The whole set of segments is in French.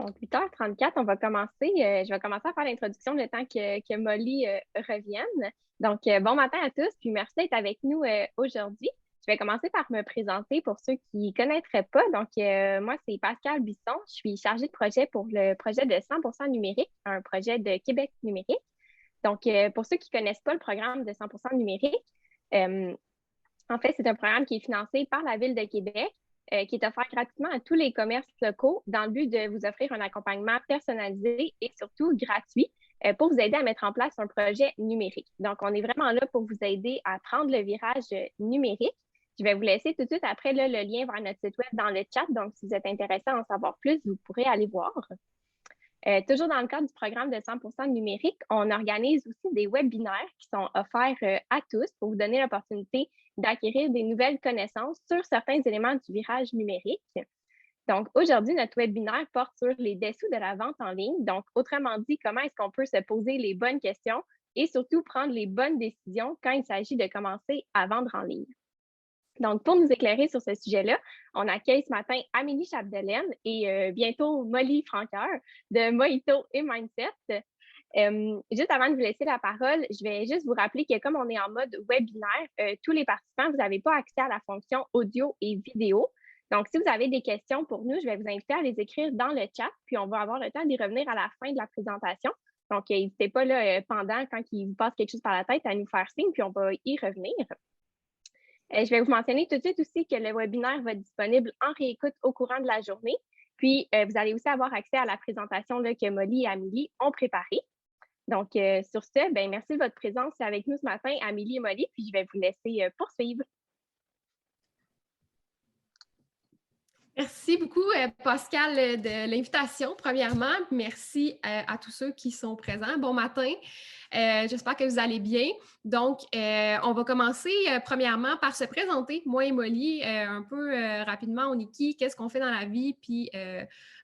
Donc, 8h34, on va commencer. Je vais commencer à faire l'introduction le temps que Molly revienne. Donc, bon matin à tous, puis merci d'être avec nous aujourd'hui. Je vais commencer par me présenter pour ceux qui ne connaîtraient pas. Donc, moi, c'est Pascal Bisson. Je suis chargée de projet pour le projet de 100% numérique, un projet de Québec numérique. Donc, pour ceux qui ne connaissent pas le programme de 100% numérique, euh, en fait, c'est un programme qui est financé par la Ville de Québec, qui est offert gratuitement à tous les commerces locaux dans le but de vous offrir un accompagnement personnalisé et surtout gratuit pour vous aider à mettre en place un projet numérique. Donc, on est vraiment là pour vous aider à prendre le virage numérique. Je vais vous laisser tout de suite après là, le lien vers notre site web dans le chat. Donc, si vous êtes intéressé à en savoir plus, vous pourrez aller voir. Toujours dans le cadre du programme de 100% numérique, on organise aussi des webinaires qui sont offerts à tous pour vous donner l'opportunité d'acquérir des nouvelles connaissances sur certains éléments du virage numérique. Donc, aujourd'hui, notre webinaire porte sur les dessous de la vente en ligne. Donc, autrement dit, comment est-ce qu'on peut se poser les bonnes questions et surtout prendre les bonnes décisions quand il s'agit de commencer à vendre en ligne. Donc, pour nous éclairer sur ce sujet-là, on accueille ce matin Amélie Chapdelaine et bientôt Molly Franqueur de Mojito et Mindset. Juste avant de vous laisser la parole, je vais juste vous rappeler que comme on est en mode webinaire, tous les participants, vous n'avez pas accès à la fonction audio et vidéo. Donc, si vous avez des questions pour nous, je vais vous inviter à les écrire dans le chat, puis on va avoir le temps d'y revenir à la fin de la présentation. Donc, n'hésitez pas là, pendant, quand il vous passe quelque chose par la tête, à nous faire signe, puis on va y revenir. Je vais vous mentionner tout de suite aussi que le webinaire va être disponible en réécoute au courant de la journée. Puis, vous allez aussi avoir accès à la présentation là, que Molly et Amélie ont préparée. Donc, sur ce, ben, merci de votre présence avec nous ce matin, Amélie et Molly, puis je vais vous laisser poursuivre. Merci beaucoup, Pascal, de l'invitation, premièrement. Merci à tous ceux qui sont présents. Bon matin. J'espère que vous allez bien. Donc, on va commencer premièrement par se présenter, moi et Molly, un peu rapidement. On est qui? Qu'est-ce qu'on fait dans la vie? Puis,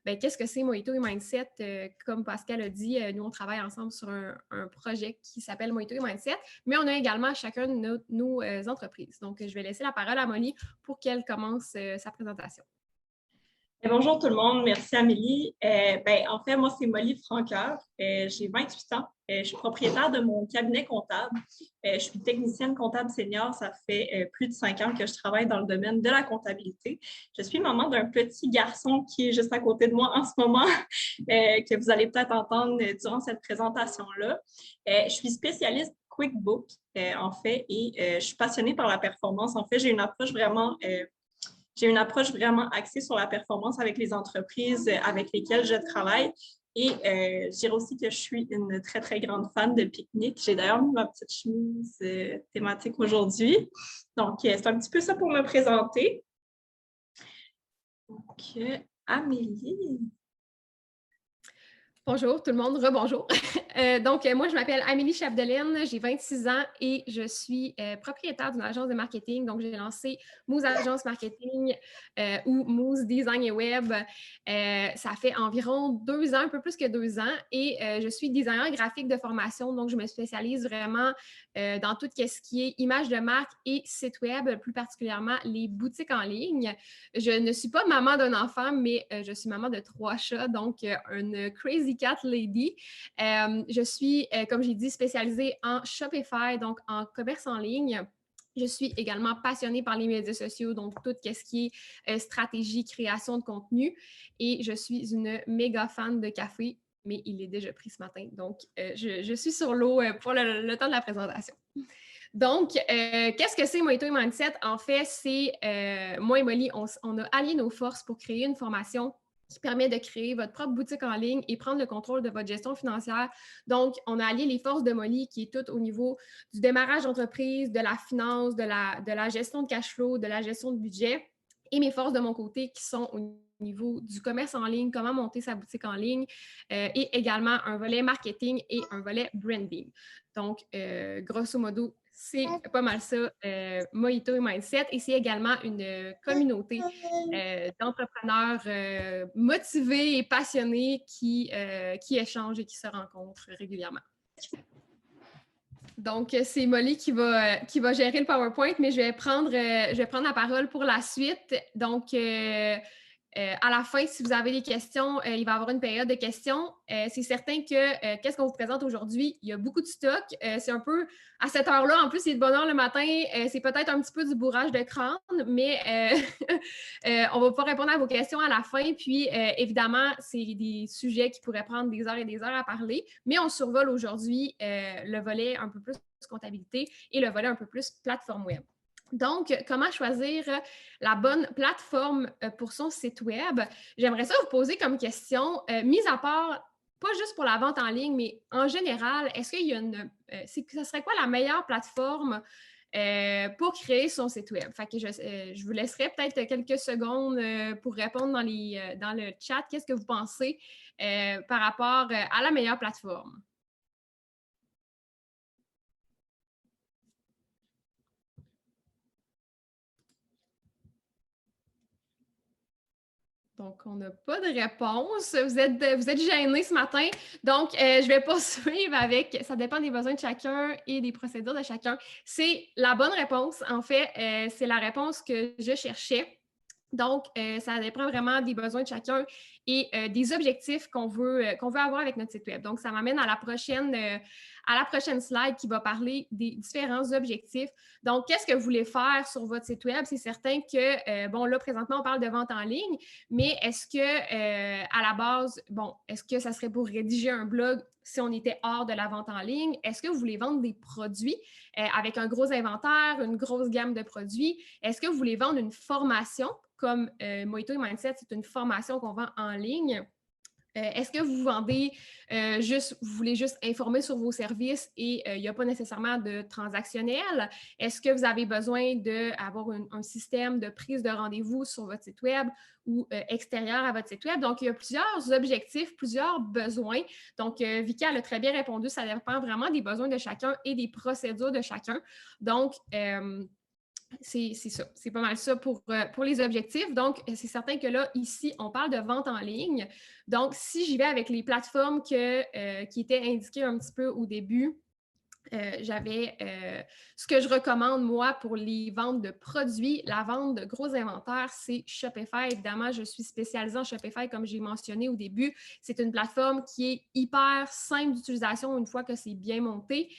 qu'est-ce que c'est Mojito et Mindset? Comme Pascal a dit, nous, on travaille ensemble sur un projet qui s'appelle Mojito et Mindset, mais on a également chacun de nos entreprises. Donc, je vais laisser la parole à Molly pour qu'elle commence sa présentation. Bonjour tout le monde, merci Amélie. En fait, moi, c'est Molly Franqueur. J'ai 28 ans. Je suis propriétaire de mon cabinet comptable. Je suis technicienne comptable senior. Ça fait plus de 5 ans que je travaille dans le domaine de la comptabilité. Je suis maman d'un petit garçon qui est juste à côté de moi en ce moment, que vous allez peut-être entendre durant cette présentation-là. Je suis spécialiste QuickBooks, en fait, et je suis passionnée par la performance. En fait, j'ai une approche vraiment axée sur la performance avec les entreprises avec lesquelles je travaille. Et je dirais aussi que je suis une très, très grande fan de pique-nique. J'ai d'ailleurs mis ma petite chemise thématique aujourd'hui. Donc, c'est un petit peu ça pour me présenter. Donc, Amélie. Bonjour tout le monde, rebonjour. Moi, je m'appelle Amélie Chapdelaine, j'ai 26 ans et je suis propriétaire d'une agence de marketing. Donc, j'ai lancé Moose Agence Marketing ou Moose Design et Web. Ça fait environ 2 ans, un peu plus que 2 ans et je suis designer graphique de formation. Donc, je me spécialise vraiment dans tout ce qui est image de marque et site web, plus particulièrement les boutiques en ligne. Je ne suis pas maman d'un enfant, mais je suis maman de 3 chats, donc une crazy cat lady. Je suis, comme j'ai dit, spécialisée en Shopify, donc en commerce en ligne. Je suis également passionnée par les médias sociaux, donc tout ce qui est stratégie, création de contenu. Et je suis une méga fan de café, mais il est déjà pris ce matin. Donc, je suis sur l'eau pour le temps de la présentation. Donc, qu'est-ce que c'est Mojito et Mindset? En fait, c'est moi et Molly, on a allié nos forces pour créer une formation qui permet de créer votre propre boutique en ligne et prendre le contrôle de votre gestion financière. Donc, on a allié les forces de Molly qui est tout au niveau du démarrage d'entreprise, de la finance, de la gestion de cash flow, de la gestion de budget, et mes forces de mon côté qui sont au niveau du commerce en ligne, comment monter sa boutique en ligne, et également un volet marketing et un volet branding. Donc, grosso modo, c'est pas mal ça, Mojito et Mindset. Et c'est également une communauté d'entrepreneurs motivés et passionnés qui échangent et qui se rencontrent régulièrement. Donc, c'est Molly qui va gérer le PowerPoint, mais je vais prendre la parole pour la suite. Donc, À la fin, si vous avez des questions, il va y avoir une période de questions. C'est certain que qu'est-ce qu'on vous présente aujourd'hui? Il y a beaucoup de stock. C'est un peu à cette heure-là, en plus, c'est de bonne heure le matin. C'est peut-être un petit peu du bourrage de crâne, mais on va pouvoir répondre à vos questions à la fin. Puis, évidemment, c'est des sujets qui pourraient prendre des heures et des heures à parler, mais on survole aujourd'hui le volet un peu plus comptabilité et le volet un peu plus plateforme web. Donc, comment choisir la bonne plateforme pour son site web? J'aimerais ça vous poser comme question, mis à part, pas juste pour la vente en ligne, mais en général, est-ce qu'il y a ce serait quoi la meilleure plateforme pour créer son site web? Fait que je vous laisserai peut-être quelques secondes pour répondre dans le chat. Qu'est-ce que vous pensez par rapport à la meilleure plateforme? Donc, on n'a pas de réponse. Vous êtes gênés ce matin. Donc, je vais poursuivre avec, ça dépend des besoins de chacun et des procédures de chacun. C'est la bonne réponse. En fait, c'est la réponse que je cherchais. Donc, ça dépend vraiment des besoins de chacun et des objectifs qu'on veut avoir avec notre site web. Donc, ça m'amène à la prochaine slide qui va parler des différents objectifs. Donc, qu'est-ce que vous voulez faire sur votre site web? C'est certain que, bon, là, présentement, on parle de vente en ligne, mais est-ce que, à la base, bon, est-ce que ça serait pour rédiger un blog si on était hors de la vente en ligne? Est-ce que vous voulez vendre des produits avec un gros inventaire, une grosse gamme de produits? Est-ce que vous voulez vendre une formation? Comme Mojito et Mindset, c'est une formation qu'on vend en ligne. Est-ce que vous vendez vous voulez juste informer sur vos services et il n'y a pas nécessairement de transactionnel? Est-ce que vous avez besoin d'avoir un système de prise de rendez-vous sur votre site web ou extérieur à votre site web? Donc, il y a plusieurs objectifs, plusieurs besoins. Donc, Vicky, elle a très bien répondu. Ça dépend vraiment des besoins de chacun et des procédures de chacun. Donc, c'est ça. C'est pas mal ça pour les objectifs. Donc, c'est certain que là, ici, on parle de vente en ligne. Donc, si j'y vais avec les plateformes qui étaient indiquées un petit peu au début, j'avais ce que je recommande, moi, pour les ventes de produits, la vente de gros inventaires, c'est Shopify. Évidemment, je suis spécialisée en Shopify, comme j'ai mentionné au début. C'est une plateforme qui est hyper simple d'utilisation une fois que c'est bien monté.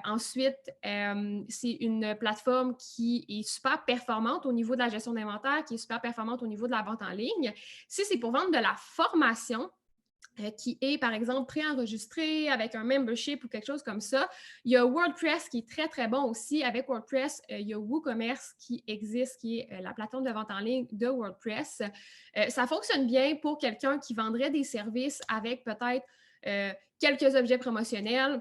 Ensuite, c'est une plateforme qui est super performante au niveau de la gestion d'inventaire, qui est super performante au niveau de la vente en ligne. Si c'est pour vendre de la formation, qui est, par exemple, préenregistré avec un membership ou quelque chose comme ça. Il y a WordPress qui est très, très bon aussi. Avec WordPress, il y a WooCommerce qui existe, qui est la plateforme de vente en ligne de WordPress. Ça fonctionne bien pour quelqu'un qui vendrait des services avec peut-être quelques objets promotionnels.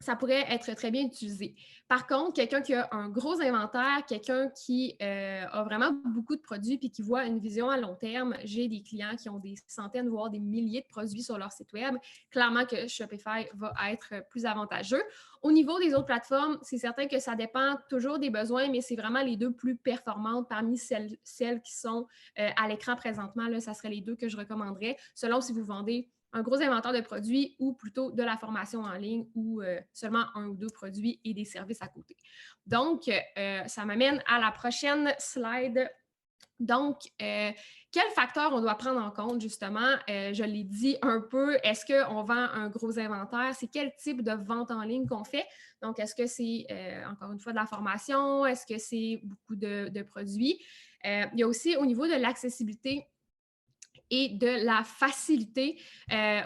Ça pourrait être très bien utilisé. Par contre, quelqu'un qui a un gros inventaire, quelqu'un qui a vraiment beaucoup de produits puis qui voit une vision à long terme, j'ai des clients qui ont des centaines, voire des milliers de produits sur leur site web. Clairement que Shopify va être plus avantageux. Au niveau des autres plateformes, c'est certain que ça dépend toujours des besoins, mais c'est vraiment les deux plus performantes parmi celles qui sont à l'écran présentement. Là, ça serait les deux que je recommanderais, selon si vous vendez un gros inventaire de produits ou plutôt de la formation en ligne ou seulement un ou deux produits et des services à côté. Donc, ça m'amène à la prochaine slide. Donc, quels facteurs on doit prendre en compte, justement? Je l'ai dit un peu, est-ce qu'on vend un gros inventaire? C'est quel type de vente en ligne qu'on fait? Donc, est-ce que c'est, encore une fois, de la formation? Est-ce que c'est beaucoup de produits? Il y a aussi au niveau de l'accessibilité et de la facilité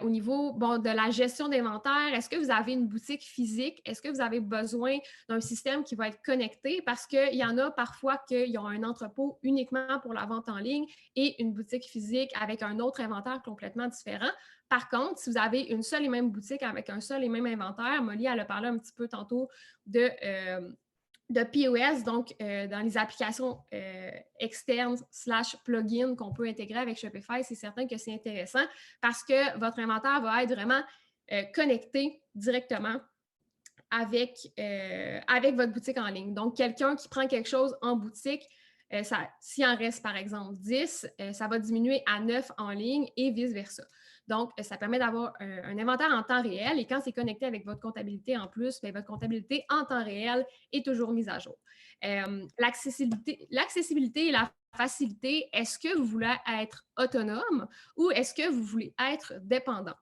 au niveau de la gestion d'inventaire. Est-ce que vous avez une boutique physique? Est-ce que vous avez besoin d'un système qui va être connecté? Parce qu'il y en a parfois qui ont un entrepôt uniquement pour la vente en ligne et une boutique physique avec un autre inventaire complètement différent. Par contre, si vous avez une seule et même boutique avec un seul et même inventaire, Molly, elle a parlé un petit peu tantôt de POS, donc dans les applications externes / plugins qu'on peut intégrer avec Shopify, c'est certain que c'est intéressant parce que votre inventaire va être vraiment connecté directement avec votre boutique en ligne. Donc, quelqu'un qui prend quelque chose en boutique S'il en reste, par exemple, 10, ça va diminuer à 9 en ligne et vice-versa. Donc, ça permet d'avoir un inventaire en temps réel et quand c'est connecté avec votre comptabilité en plus, bien, votre comptabilité en temps réel est toujours mise à jour. L'accessibilité et la facilité, est-ce que vous voulez être autonome ou est-ce que vous voulez être dépendant?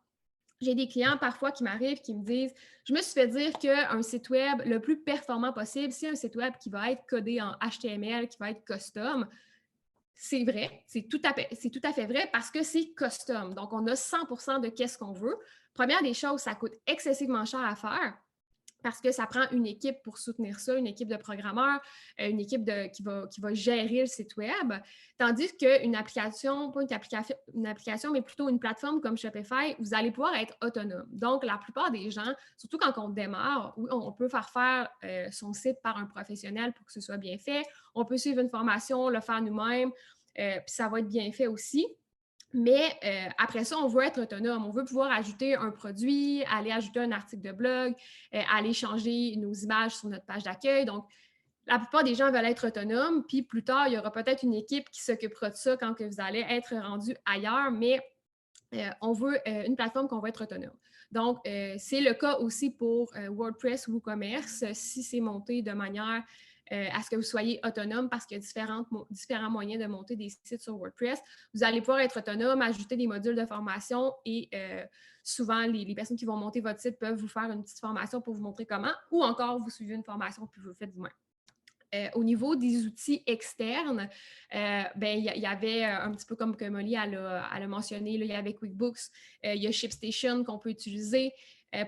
J'ai des clients parfois qui m'arrivent, qui me disent « Je me suis fait dire qu'un site web le plus performant possible, c'est un site web qui va être codé en HTML, qui va être custom. » C'est vrai, c'est tout à fait vrai parce que c'est custom. Donc, on a 100% de qu'est-ce qu'on veut. Première des choses, ça coûte excessivement cher à faire parce que ça prend une équipe pour soutenir ça, une équipe de programmeurs, une équipe qui va gérer le site web. Tandis qu'une application, pas une application, mais plutôt une plateforme comme Shopify, vous allez pouvoir être autonome. Donc, la plupart des gens, surtout quand on démarre, on peut faire son site par un professionnel pour que ce soit bien fait. On peut suivre une formation, le faire nous-mêmes, puis ça va être bien fait aussi. Mais après ça, on veut être autonome. On veut pouvoir ajouter un produit, aller ajouter un article de blog, aller changer nos images sur notre page d'accueil. Donc, la plupart des gens veulent être autonomes. Puis plus tard, il y aura peut-être une équipe qui s'occupera de ça quand que vous allez être rendu ailleurs. Mais on veut une plateforme qu'on va être autonome. Donc, c'est le cas aussi pour WordPress ou WooCommerce, si c'est monté de manière à ce que vous soyez autonome parce qu'il y a différents moyens de monter des sites sur WordPress. Vous allez pouvoir être autonome, ajouter des modules de formation et souvent, les personnes qui vont monter votre site peuvent vous faire une petite formation pour vous montrer comment ou encore vous suivez une formation puis vous le faites vous-même. Au niveau des outils externes, il y avait un petit peu comme que Molly elle a mentionné, là, il y avait QuickBooks, il y a ShipStation qu'on peut utiliser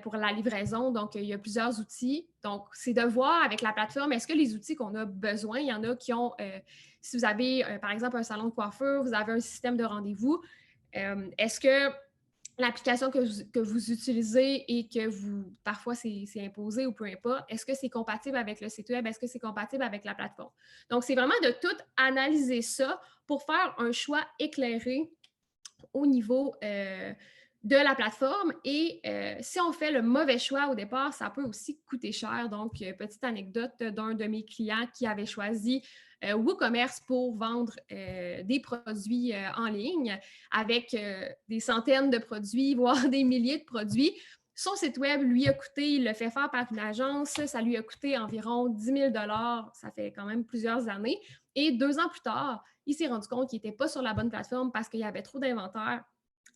pour la livraison. Donc, il y a plusieurs outils. Donc, c'est de voir avec la plateforme, est-ce que les outils qu'on a besoin, il y en a qui ont, si vous avez par exemple un salon de coiffure, vous avez un système de rendez-vous, est-ce que l'application que vous utilisez et que parfois c'est imposé ou peu importe, est-ce que c'est compatible avec le site web? Est-ce que c'est compatible avec la plateforme? Donc, c'est vraiment de tout analyser ça pour faire un choix éclairé au niveau de la plateforme. Et si on fait le mauvais choix au départ, ça peut aussi coûter cher. Donc, petite anecdote d'un de mes clients qui avait choisi WooCommerce pour vendre des produits en ligne avec des centaines de produits, voire des milliers de produits. Son site web lui a coûté, il le fait faire par une agence, ça lui a coûté environ 10 000 $, ça fait quand même plusieurs années. Et 2 ans plus tard, il s'est rendu compte qu'il n'était pas sur la bonne plateforme parce qu'il y avait trop d'inventaire.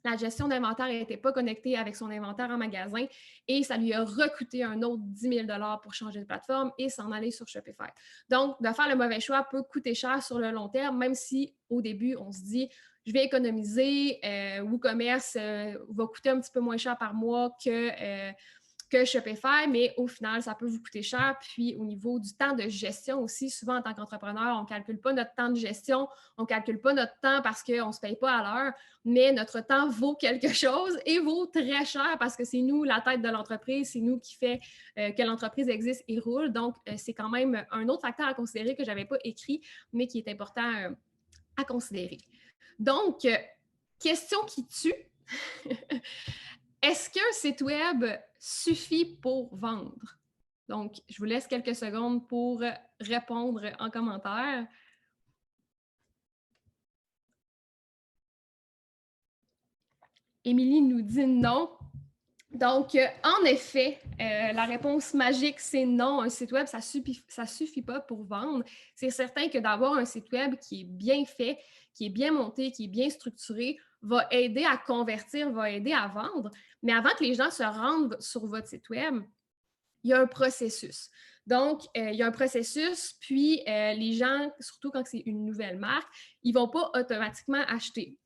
La gestion d'inventaire n'était pas connectée avec son inventaire en magasin et ça lui a recouté un autre 10 000 $ pour changer de plateforme et s'en aller sur Shopify. Donc, de faire le mauvais choix peut coûter cher sur le long terme, même si au début, on se dit je vais économiser, WooCommerce va coûter un petit peu moins cher par mois que Shopify, mais au final, ça peut vous coûter cher. Puis, au niveau du temps de gestion aussi, souvent en tant qu'entrepreneur, on ne calcule pas notre temps de gestion, on ne calcule pas notre temps parce qu'on ne se paye pas à l'heure, mais notre temps vaut quelque chose et vaut très cher parce que c'est nous, la tête de l'entreprise, c'est nous qui fait que l'entreprise existe et roule. Donc, c'est quand même un autre facteur à considérer que je n'avais pas écrit, mais qui est important à considérer. Donc, question qui tue. Est-ce qu'un site web suffit pour vendre? Donc, je vous laisse quelques secondes pour répondre en commentaire. Émilie nous dit non. Donc, en effet, la réponse magique, c'est non. Un site web, ça suffit pas pour vendre. C'est certain que d'avoir un site web qui est bien fait, qui est bien monté, qui est bien structuré, va aider à convertir, va aider à vendre. Mais avant que les gens se rendent sur votre site web, il y a un processus. Donc, il y a un processus, puis les gens, surtout quand c'est une nouvelle marque, ils ne vont pas automatiquement acheter.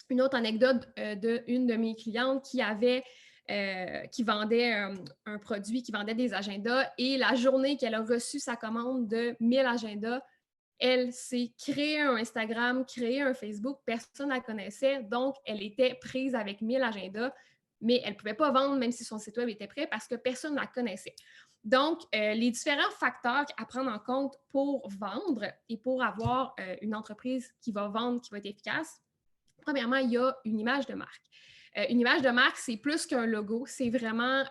Une autre anecdote d'une de mes clientes qui vendait un produit, qui vendait des agendas, et la journée qu'elle a reçu sa commande de 1000 agendas, elle s'est créé un Instagram, créé un Facebook, personne ne la connaissait, donc elle était prise avec 1000 agendas, mais elle ne pouvait pas vendre même si son site web était prêt parce que personne ne la connaissait. Donc, les différents facteurs à prendre en compte pour vendre et pour avoir une entreprise qui va vendre, qui va être efficace, premièrement, il y a une image de marque. Une image de marque, c'est plus qu'un logo, c'est vraiment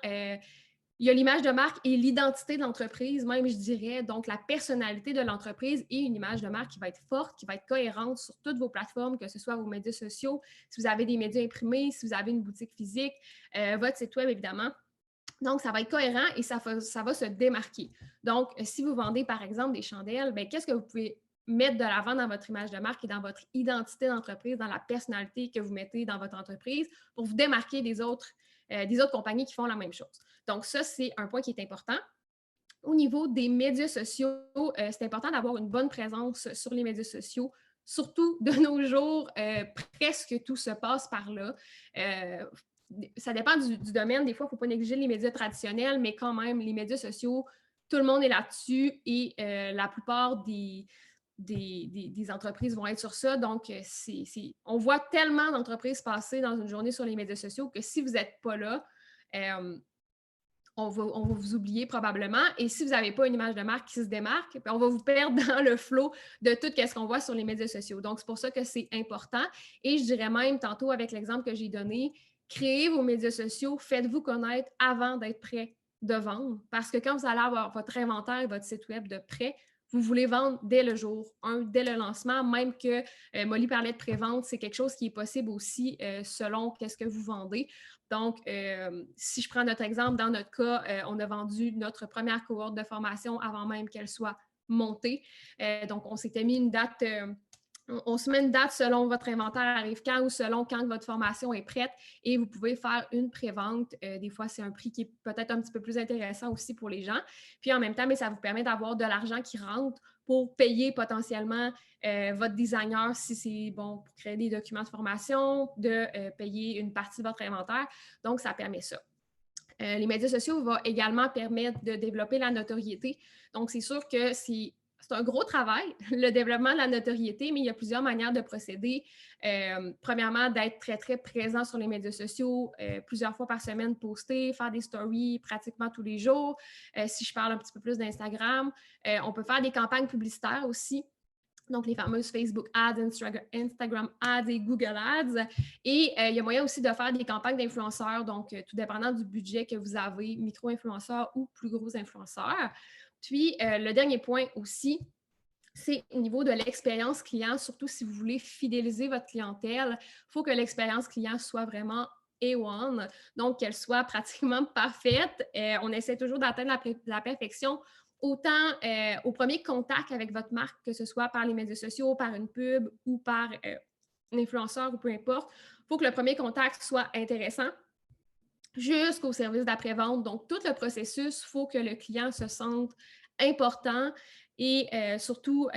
Il y a l'image de marque et l'identité de l'entreprise, même, je dirais. Donc, la personnalité de l'entreprise et une image de marque qui va être forte, qui va être cohérente sur toutes vos plateformes, que ce soit vos médias sociaux, si vous avez des médias imprimés, si vous avez une boutique physique, votre site web, évidemment. Donc, ça va être cohérent et ça va se démarquer. Donc, si vous vendez, par exemple, des chandelles, bien, qu'est-ce que vous pouvez mettre de l'avant dans votre image de marque et dans votre identité d'entreprise, dans la personnalité que vous mettez dans votre entreprise pour vous démarquer des autres compagnies qui font la même chose. Donc, ça, c'est un point qui est important. Au niveau des médias sociaux, c'est important d'avoir une bonne présence sur les médias sociaux. Surtout de nos jours, presque tout se passe par là. Ça dépend du domaine. Des fois, il ne faut pas négliger les médias traditionnels, mais quand même, les médias sociaux, tout le monde est là-dessus et la plupart des entreprises vont être sur ça. Donc, on voit tellement d'entreprises passer dans une journée sur les médias sociaux que si vous n'êtes pas là, on va vous oublier probablement. Et si vous n'avez pas une image de marque qui se démarque, on va vous perdre dans le flot de tout ce qu'on voit sur les médias sociaux. Donc, c'est pour ça que c'est important. Et je dirais même, tantôt, avec l'exemple que j'ai donné, créez vos médias sociaux, faites-vous connaître avant d'être prêt de vendre. Parce que quand vous allez avoir votre inventaire et votre site web de prêt, vous voulez vendre dès le jour 1, dès le lancement, même que Molly parlait de pré-vente, c'est quelque chose qui est possible aussi selon qu'est-ce que vous vendez. Donc, si je prends notre exemple, dans notre cas, on a vendu notre première cohorte de formation avant même qu'elle soit montée. Donc, on s'était mis une date, on se met une date selon votre inventaire arrive quand ou selon quand votre formation est prête et vous pouvez faire une pré-vente. Des fois, c'est un prix qui est peut-être un petit peu plus intéressant aussi pour les gens. Puis en même temps, mais ça vous permet d'avoir de l'argent qui rentre pour payer potentiellement votre designer si c'est bon pour créer des documents de formation, de payer une partie de votre inventaire. Donc, ça permet ça. Les médias sociaux vont également permettre de développer la notoriété. Donc, c'est sûr que c'est un gros travail, le développement de la notoriété, mais il y a plusieurs manières de procéder. Premièrement, d'être très, très présent sur les médias sociaux, plusieurs fois par semaine, poster, faire des stories pratiquement tous les jours. Si je parle un petit peu plus d'Instagram, on peut faire des campagnes publicitaires aussi. Donc, les fameuses Facebook Ads, Instagram Ads et Google Ads. Et il y a moyen aussi de faire des campagnes d'influenceurs, donc tout dépendant du budget que vous avez, micro-influenceurs ou plus gros influenceurs. Puis, le dernier point aussi, c'est au niveau de l'expérience client, surtout si vous voulez fidéliser votre clientèle, il faut que l'expérience client soit vraiment A1, donc qu'elle soit pratiquement parfaite. On essaie toujours d'atteindre la perfection, autant au premier contact avec votre marque, que ce soit par les médias sociaux, par une pub ou par un influenceur ou peu importe. Il faut que le premier contact soit intéressant jusqu'au service d'après-vente. Donc, tout le processus, il faut que le client se sente important et surtout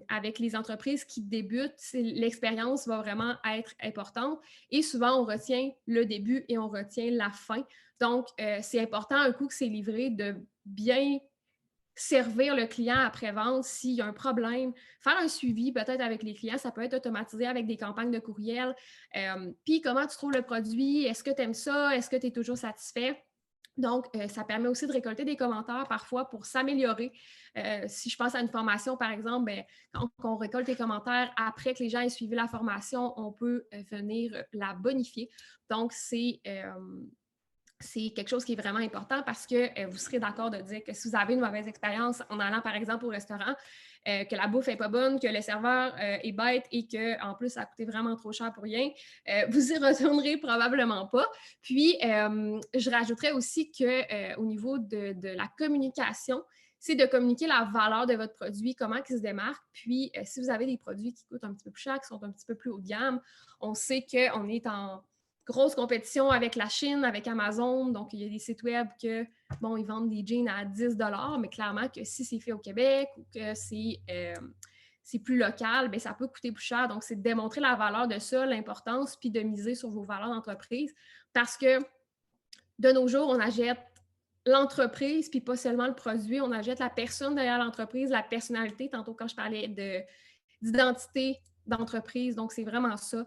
avec les entreprises qui débutent, l'expérience va vraiment être importante et souvent, on retient le début et on retient la fin. Donc, c'est important, un coup que c'est livré, de bien servir le client après-vente s'il y a un problème, faire un suivi peut-être avec les clients, ça peut être automatisé avec des campagnes de courriel. Puis, comment tu trouves le produit? Est-ce que tu aimes ça? Est-ce que tu es toujours satisfait? Donc, ça permet aussi de récolter des commentaires parfois pour s'améliorer. Si je pense à une formation, par exemple, bien, quand on récolte des commentaires après que les gens aient suivi la formation, on peut venir la bonifier. Donc, c'est quelque chose qui est vraiment important parce que vous serez d'accord de dire que si vous avez une mauvaise expérience en allant, par exemple, au restaurant, que la bouffe n'est pas bonne, que le serveur est bête et qu'en plus, ça a coûté vraiment trop cher pour rien, vous y retournerez probablement pas. Puis, je rajouterais aussi qu'au niveau de la communication, c'est de communiquer la valeur de votre produit, comment il se démarque. Puis, si vous avez des produits qui coûtent un petit peu plus cher, qui sont un petit peu plus haut de gamme, on sait qu'on est en grosse compétition avec la Chine, avec Amazon. Donc, il y a des sites web que, bon, ils vendent des jeans à 10 $, mais clairement que si c'est fait au Québec ou que c'est plus local, bien, ça peut coûter plus cher. Donc, c'est de démontrer la valeur de ça, l'importance, puis de miser sur vos valeurs d'entreprise. Parce que de nos jours, on achète l'entreprise, puis pas seulement le produit, on achète la personne derrière l'entreprise, la personnalité. Tantôt, quand je parlais d'identité d'entreprise, donc c'est vraiment ça.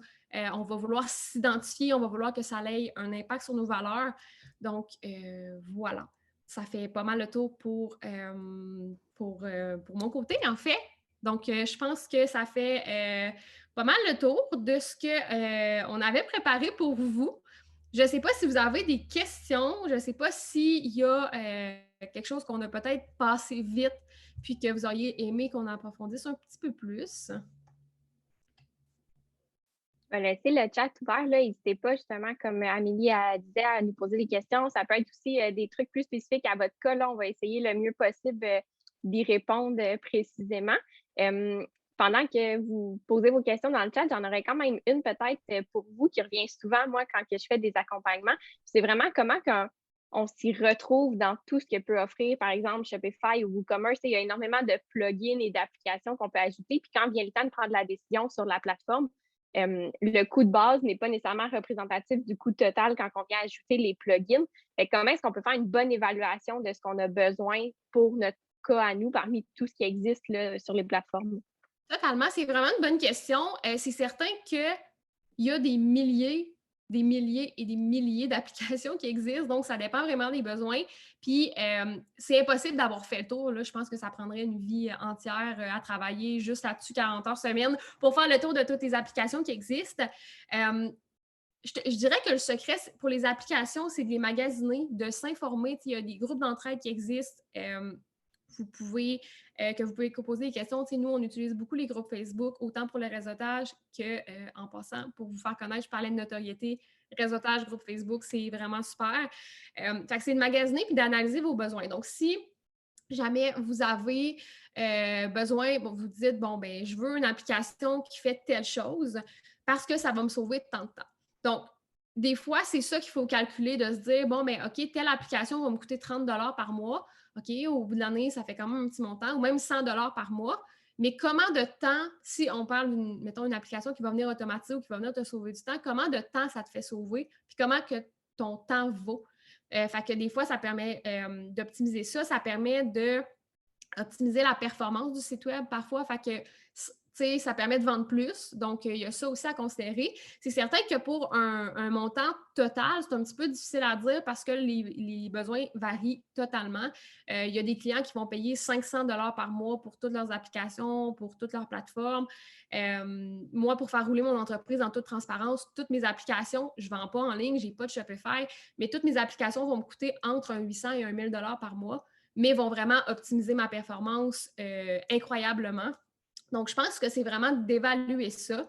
On va vouloir s'identifier, on va vouloir que ça ait un impact sur nos valeurs. Donc, voilà. Ça fait pas mal le tour pour mon côté, en fait. Donc, je pense que ça fait pas mal le tour de ce qu'on avait préparé pour vous. Je ne sais pas si vous avez des questions. Je ne sais pas s'il y a quelque chose qu'on a peut-être passé vite puis que vous auriez aimé qu'on approfondisse un petit peu plus. Laissez le chat ouvert, là. N'hésitez pas, justement, comme Amélie disait, à nous poser des questions. Ça peut être aussi des trucs plus spécifiques à votre cas. Là, on va essayer le mieux possible d'y répondre précisément. Pendant que vous posez vos questions dans le chat, j'en aurais quand même une peut-être pour vous qui revient souvent, moi, quand que je fais des accompagnements. C'est vraiment comment on s'y retrouve dans tout ce que peut offrir, par exemple, Shopify ou WooCommerce. Il y a énormément de plugins et d'applications qu'on peut ajouter. Puis quand vient le temps de prendre la décision sur la plateforme, le coût de base n'est pas nécessairement représentatif du coût total quand on vient ajouter les plugins. Comment est-ce qu'on peut faire une bonne évaluation de ce qu'on a besoin pour notre cas à nous parmi tout ce qui existe là, sur les plateformes? Totalement, c'est vraiment une bonne question. C'est certain qu'il y a des milliers et des milliers d'applications qui existent, donc ça dépend vraiment des besoins. Puis, c'est impossible d'avoir fait le tour. Là. Je pense que ça prendrait une vie entière à travailler juste là-dessus 40 heures semaine pour faire le tour de toutes les applications qui existent. Je dirais que le secret pour les applications, c'est de les magasiner, de s'informer. Il y a des groupes d'entraide qui existent. Que vous pouvez poser des questions. Nous, on utilise beaucoup les groupes Facebook, autant pour le réseautage qu'en passant, pour vous faire connaître, je parlais de notoriété, réseautage, groupe Facebook, c'est vraiment super. Fait que c'est de magasiner puis d'analyser vos besoins. Donc, si jamais vous avez besoin, vous dites, je veux une application qui fait telle chose parce que ça va me sauver tant de temps. Donc, des fois, c'est ça qu'il faut calculer, de se dire, OK, telle application va me coûter 30 $ par mois. OK, au bout de l'année, ça fait quand même un petit montant, ou même 100 $ par mois. Mais comment de temps, si on parle d'une application qui va venir automatiser ou qui va venir te sauver du temps, comment de temps ça te fait sauver, puis comment que ton temps vaut? Fait que des fois, ça permet d'optimiser ça. Ça permet d'optimiser la performance du site web parfois. Fait que ça permet de vendre plus. Donc, il y a ça aussi à considérer. C'est certain que pour un montant total, c'est un petit peu difficile à dire parce que les besoins varient totalement. Il y a des clients qui vont payer 500 $ par mois pour toutes leurs applications, pour toutes leurs plateformes. Moi, pour faire rouler mon entreprise en toute transparence, toutes mes applications, je ne vends pas en ligne, je n'ai pas de Shopify, mais toutes mes applications vont me coûter entre 800 et 1000 $ par mois, mais vont vraiment optimiser ma performance incroyablement. Donc, je pense que c'est vraiment d'évaluer ça.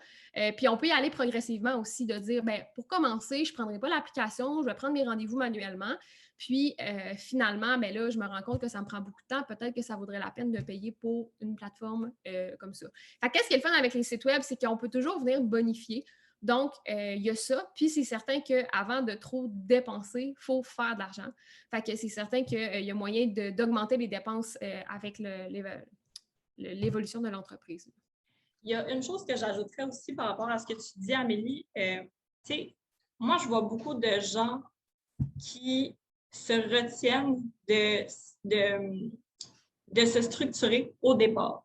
Puis, on peut y aller progressivement aussi, de dire, pour commencer, je ne prendrai pas l'application, je vais prendre mes rendez-vous manuellement. Puis, finalement, là, je me rends compte que ça me prend beaucoup de temps. Peut-être que ça vaudrait la peine de payer pour une plateforme comme ça. Fait qu'est-ce qui est le fun avec les sites web, c'est qu'on peut toujours venir bonifier. Donc, il y a ça. Puis, c'est certain qu'avant de trop dépenser, il faut faire de l'argent. Fait que c'est certain qu'il y a moyen d'augmenter les dépenses avec l'évolution de l'entreprise. Il y a une chose que j'ajouterais aussi par rapport à ce que tu dis, Amélie. Moi, je vois beaucoup de gens qui se retiennent de se structurer au départ.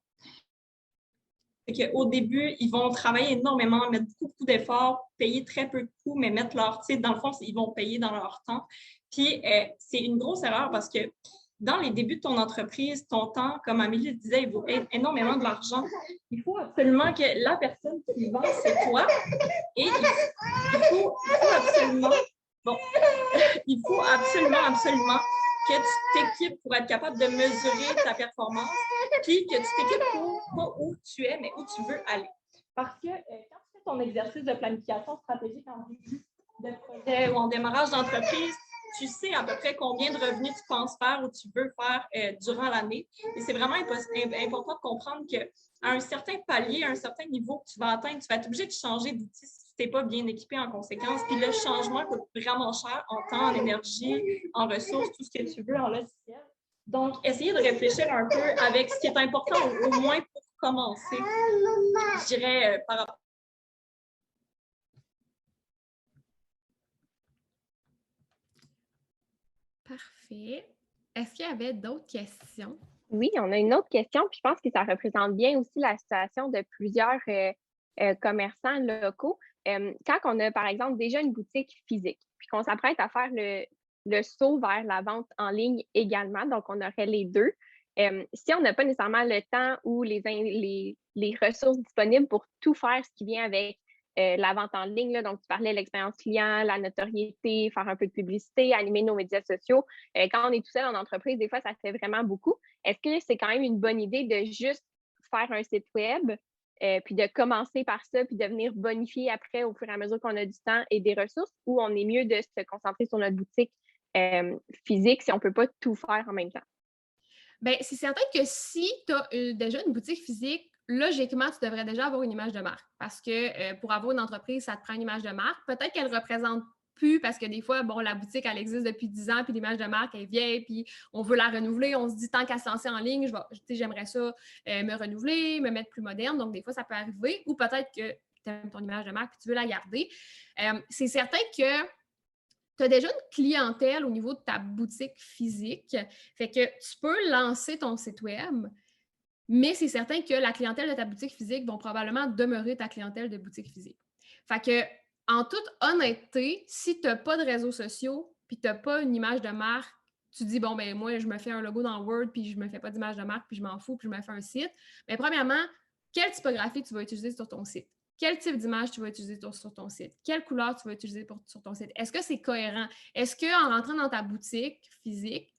Au début, ils vont travailler énormément, mettre beaucoup d'efforts, payer très peu de coûts, mais mettre leur, dans le fond, ils vont payer dans leur temps. Puis, c'est une grosse erreur parce que dans les débuts de ton entreprise, ton temps, comme Amélie le disait, il vaut énormément de l'argent. Il faut absolument que la personne qui vend, c'est toi. Et il faut absolument que tu t'équipes pour être capable de mesurer ta performance, puis que tu t'équipes pour pas où tu es, mais où tu veux aller. Parce que quand tu fais ton exercice de planification stratégique en début de projet ou en démarrage d'entreprise, tu sais à peu près combien de revenus tu penses faire ou tu veux faire durant l'année. Et c'est vraiment important de comprendre qu'à un certain palier, à un certain niveau que tu vas atteindre, tu vas être obligé de changer d'outil si tu n'es pas bien équipé en conséquence. Puis le changement coûte vraiment cher en temps, en énergie, en ressources, tout ce que tu veux en logiciel. Donc, essayez de réfléchir un peu avec ce qui est important, au moins pour commencer, je dirais, par rapport. Parfait. Est-ce qu'il y avait d'autres questions? Oui, on a une autre question, puis je pense que ça représente bien aussi la situation de plusieurs commerçants locaux. Quand on a, par exemple, déjà une boutique physique, puis qu'on s'apprête à faire le saut vers la vente en ligne également, donc on aurait les deux. Si on n'a pas nécessairement le temps ou les ressources disponibles pour tout faire ce qui vient avec la vente en ligne, là, donc tu parlais de l'expérience client, la notoriété, faire un peu de publicité, animer nos médias sociaux. Quand on est tout seul en entreprise, des fois, ça fait vraiment beaucoup. Est-ce que c'est quand même une bonne idée de juste faire un site web, puis de commencer par ça, puis de venir bonifier après au fur et à mesure qu'on a du temps et des ressources, ou on est mieux de se concentrer sur notre boutique physique si on ne peut pas tout faire en même temps? Bien, c'est certain que si tu as déjà une boutique physique, logiquement, tu devrais déjà avoir une image de marque. Parce que pour avoir une entreprise, ça te prend une image de marque. Peut-être qu'elle ne représente plus parce que des fois, bon, la boutique, elle existe depuis 10 ans, puis l'image de marque est vieille, puis on veut la renouveler. On se dit, tant qu'à se lancer en ligne, j'aimerais ça me renouveler, me mettre plus moderne. Donc, des fois, ça peut arriver. Ou peut-être que tu aimes ton image de marque et tu veux la garder. C'est certain que tu as déjà une clientèle au niveau de ta boutique physique. Fait que tu peux lancer ton site web, mais c'est certain que la clientèle de ta boutique physique va probablement demeurer ta clientèle de boutique physique. Fait que, en toute honnêteté, si tu n'as pas de réseaux sociaux puis tu n'as pas une image de marque, tu dis, bon, ben moi, je me fais un logo dans Word puis je ne me fais pas d'image de marque puis je m'en fous puis je me fais un site. Mais premièrement, quelle typographie tu vas utiliser sur ton site? Quel type d'image tu vas utiliser sur ton site? Quelle couleur tu vas utiliser sur ton site? Est-ce que c'est cohérent? Est-ce qu'en rentrant dans ta boutique physique,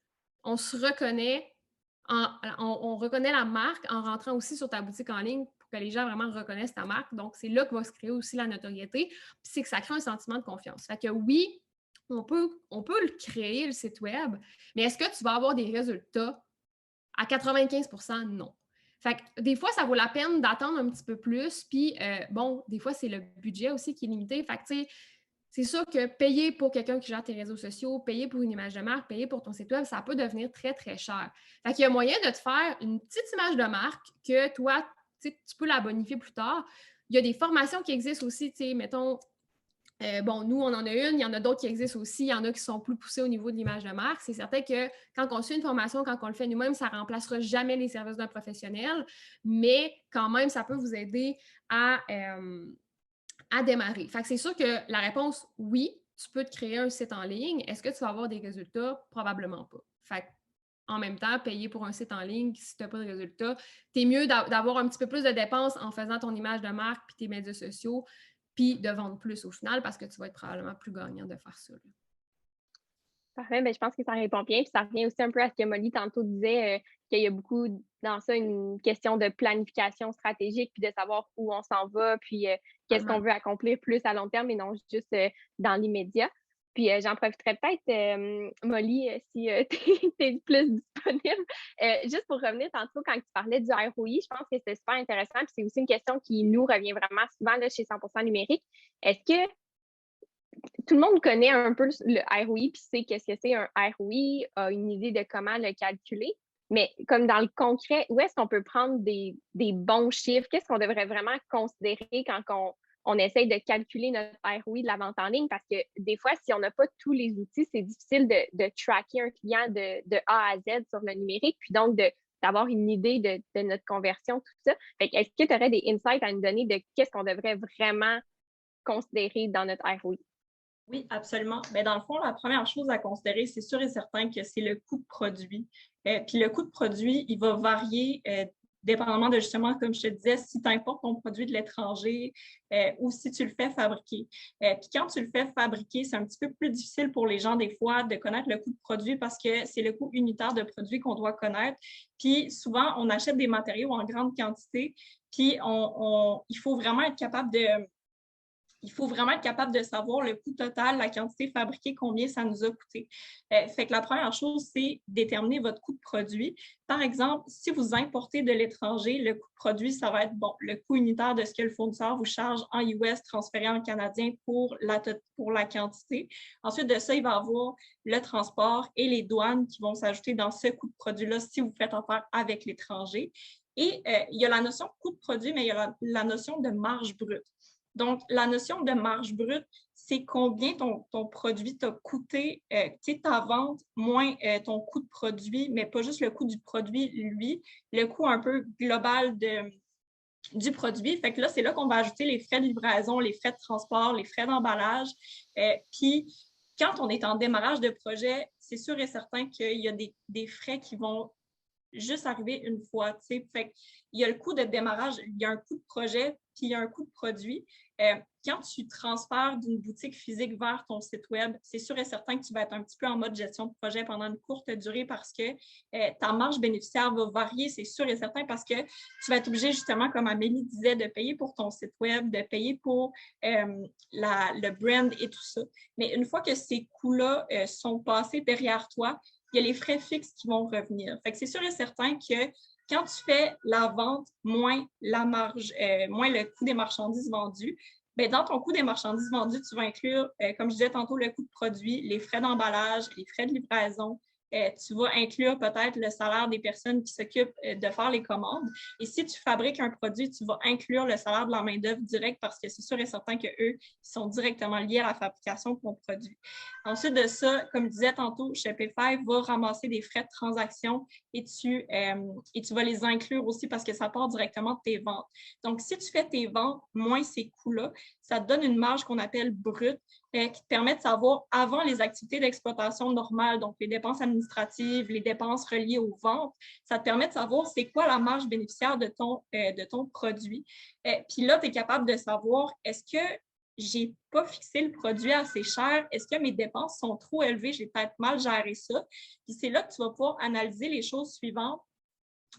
on se reconnaît, on reconnaît la marque en rentrant aussi sur ta boutique en ligne pour que les gens vraiment reconnaissent ta marque? Donc, c'est là que va se créer aussi la notoriété. Puis c'est que ça crée un sentiment de confiance. Fait que oui, on peut le créer, le site web, mais est-ce que tu vas avoir des résultats? À 95%, non. Fait que des fois, ça vaut la peine d'attendre un petit peu plus. Puis, bon, des fois, c'est le budget aussi qui est limité. Fait que, tu sais, c'est sûr que payer pour quelqu'un qui gère tes réseaux sociaux, payer pour une image de marque, payer pour ton site web, ça peut devenir très, très cher. Fait qu'il y a moyen de te faire une petite image de marque que toi, tu peux la bonifier plus tard. Il y a des formations qui existent aussi, tu sais, mettons, bon, nous, on en a une, il y en a d'autres qui existent aussi, il y en a qui sont plus poussés au niveau de l'image de marque. C'est certain que quand on suit une formation, quand on le fait nous-mêmes, ça ne remplacera jamais les services d'un professionnel, mais quand même, ça peut vous aider à démarrer. Fait que c'est sûr que la réponse, oui, tu peux te créer un site en ligne. Est-ce que tu vas avoir des résultats? Probablement pas. Fait que, en même temps, payer pour un site en ligne, si tu n'as pas de résultats, tu es mieux d'avoir un petit peu plus de dépenses en faisant ton image de marque puis tes médias sociaux, puis de vendre plus au final parce que tu vas être probablement plus gagnant de faire ça. Là. Parfait, ben, je pense que ça répond bien. Puis ça revient aussi un peu à ce que Molly tantôt disait, qu'il y a beaucoup dans ça une question de planification stratégique, puis de savoir où on s'en va, puis qu'est-ce qu'on veut accomplir plus à long terme et non juste dans l'immédiat. Puis j'en profiterai peut-être, Molly, si tu es plus disponible. Juste pour revenir tantôt quand tu parlais du ROI, je pense que c'est super intéressant. Puis c'est aussi une question qui nous revient vraiment souvent là, chez 100% numérique. Est-ce que tout le monde connaît un peu le ROI puis sait qu'est-ce que c'est un ROI, a une idée de comment le calculer. Mais comme dans le concret, où est-ce qu'on peut prendre des bons chiffres? Qu'est-ce qu'on devrait vraiment considérer quand on essaye de calculer notre ROI de la vente en ligne? Parce que des fois, si on n'a pas tous les outils, c'est difficile de tracker un client de A à Z sur le numérique, puis donc d'avoir une idée de notre conversion, tout ça. Fait que, est-ce que tu aurais des insights à nous donner de qu'est-ce qu'on devrait vraiment considérer dans notre ROI? Oui, absolument. Mais dans le fond, la première chose à considérer, c'est sûr et certain que c'est le coût de produit. Puis le coût de produit, il va varier dépendamment de justement, comme je te disais, si tu importes ton produit de l'étranger ou si tu le fais fabriquer. Puis quand tu le fais fabriquer, c'est un petit peu plus difficile pour les gens des fois de connaître le coût de produit parce que c'est le coût unitaire de produit qu'on doit connaître. Puis souvent, on achète des matériaux en grande quantité, puis il faut vraiment être capable de savoir le coût total, la quantité fabriquée, combien ça nous a coûté. Fait que la première chose, c'est déterminer votre coût de produit. Par exemple, si vous importez de l'étranger, le coût de produit, ça va être le coût unitaire de ce que le fournisseur vous charge en US transféré en canadien pour la quantité. Ensuite de ça, il va y avoir le transport et les douanes qui vont s'ajouter dans ce coût de produit-là si vous faites affaire avec l'étranger. Et il y a la notion de coût de produit, mais il y a la notion de marge brute. Donc, la notion de marge brute, c'est combien ton produit t'a coûté, ta vente moins ton coût de produit, mais pas juste le coût du produit, lui, le coût un peu global du produit. Fait que là, c'est là qu'on va ajouter les frais de livraison, les frais de transport, les frais d'emballage. Puis, quand on est en démarrage de projet, c'est sûr et certain qu'il y a des frais qui vont juste arriver une fois. Fait qu'il y a le coût de démarrage, il y a un coût de projet, puis il y a un coût de produit. quand tu transfères d'une boutique physique vers ton site web, c'est sûr et certain que tu vas être un petit peu en mode gestion de projet pendant une courte durée parce que ta marge bénéficiaire va varier, c'est sûr et certain, parce que tu vas être obligé, justement, comme Amélie disait, de payer pour ton site web, de payer pour le brand et tout ça. Mais une fois que ces coûts-là sont passés derrière toi, il y a les frais fixes qui vont revenir. Fait que c'est sûr et certain que quand tu fais la vente moins la marge, moins le coût des marchandises vendues, bien, dans ton coût des marchandises vendues, tu vas inclure, comme je disais tantôt, le coût de produit, les frais d'emballage, les frais de livraison. Tu vas inclure peut-être le salaire des personnes qui s'occupent de faire les commandes. Et si tu fabriques un produit, tu vas inclure le salaire de la main-d'œuvre directe parce que c'est sûr et certain qu'eux sont directement liés à la fabrication de ton produit. Ensuite de ça, comme je disais tantôt, Shopify va ramasser des frais de transaction et tu vas les inclure aussi parce que ça part directement de tes ventes. Donc, si tu fais tes ventes moins ces coûts-là, ça te donne une marge qu'on appelle brute qui te permet de savoir avant les activités d'exploitation normales, donc les dépenses administratives, les dépenses reliées aux ventes, ça te permet de savoir c'est quoi la marge bénéficiaire de ton produit. Puis là, tu es capable de savoir est-ce que j'ai pas fixé le produit assez cher, est-ce que mes dépenses sont trop élevées, j'ai peut-être mal géré ça. Puis c'est là que tu vas pouvoir analyser les choses suivantes.